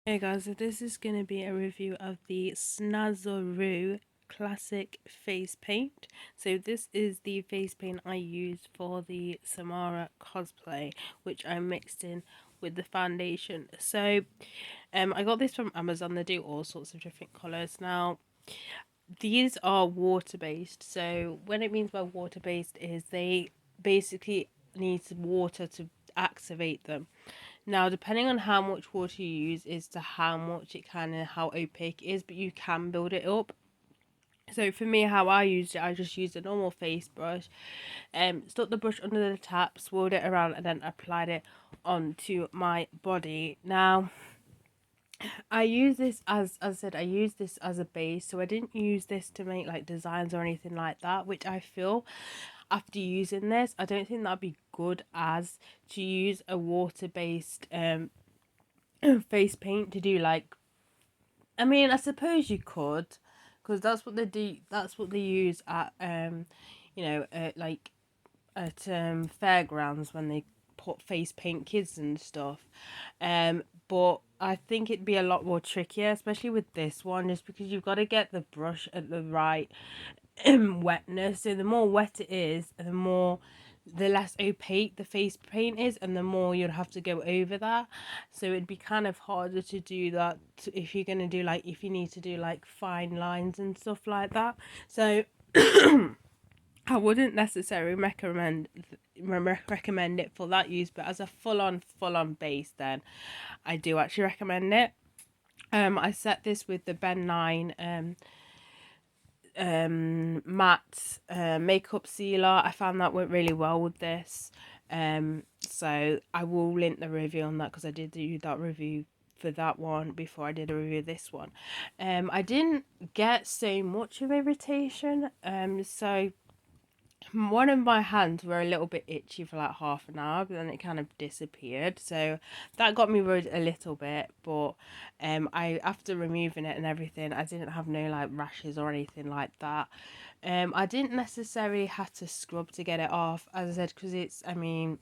Hey guys, so this is going to be a review of the Snazaroo Classic Face Paint. So this is the face paint I used for the Samara cosplay, which I mixed in with the foundation. So I got this from Amazon. They do all sorts of different colours. Now, these are water-based. So what it means by water-based is they basically need water to activate them. Now, depending on how much water you use is to how much it kind of how opaque it is, but you can build it up. So for me, how I used it, I just used a normal face brush, stuck the brush under the tap, swirled it around, and then applied it onto my body. Now, I use this as I said, I use this as a base, so I didn't use this to make like designs or anything like that, which I feel after using this, I don't think that'd be good as to use a water-based face paint to do like, I mean, I suppose you could, because that's what they do, that's what they use at like at fairgrounds when they put face paint kids and stuff. But I think it'd be a lot more trickier, especially with this one, just because you've got to get the brush at the right wetness. So the more wet it is, the less opaque the face paint is, and the more you'd have to go over that. So it'd be kind of harder to do that if you're gonna do like, if you need to do like fine lines and stuff like that. So I wouldn't necessarily recommend it for that use, but as a full on base, then I do actually recommend it. I set this with the Ben 9 matte makeup sealer. I found that went really well with this. So I will link the review on that because I did do that review for that one before I did a review of this one. I didn't get so much of irritation. So one of my hands were a little bit itchy for like half an hour, but then it kind of disappeared. So that got me worried a little bit. But I, after removing it and everything, I didn't have no like rashes or anything like that. I didn't necessarily have to scrub to get it off, as I said, because it's, I mean,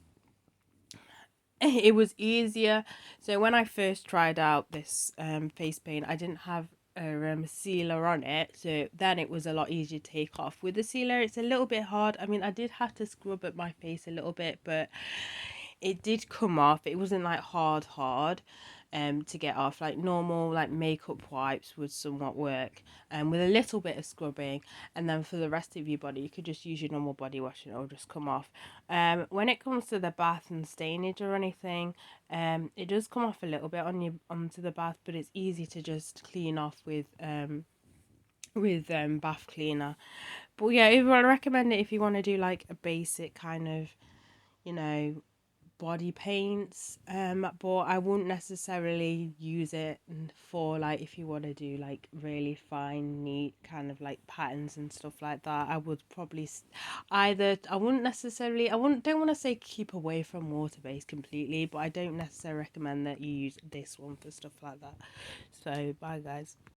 it was easier. So when I first tried out this face paint, I didn't have a sealer on it, so then it was a lot easier to take off. With the sealer, it's a little bit hard. I mean, I did have to scrub at my face a little bit, but it did come off. It wasn't like hard to get off. Like normal like makeup wipes would somewhat work, and with a little bit of scrubbing, and then for the rest of your body you could just use your normal body wash and it'll just come off. When it comes to the bath and stainage or anything, it does come off a little bit onto the bath, but it's easy to just clean off with bath cleaner. But yeah, overall I recommend it if you want to do like a basic kind of, you know, body paints, but I wouldn't necessarily use it for like, if you want to do like really fine neat kind of like patterns and stuff like that. I would probably either, I wouldn't necessarily, I wouldn't don't want to say keep away from water based completely, but I don't necessarily recommend that you use this one for stuff like that. So bye guys.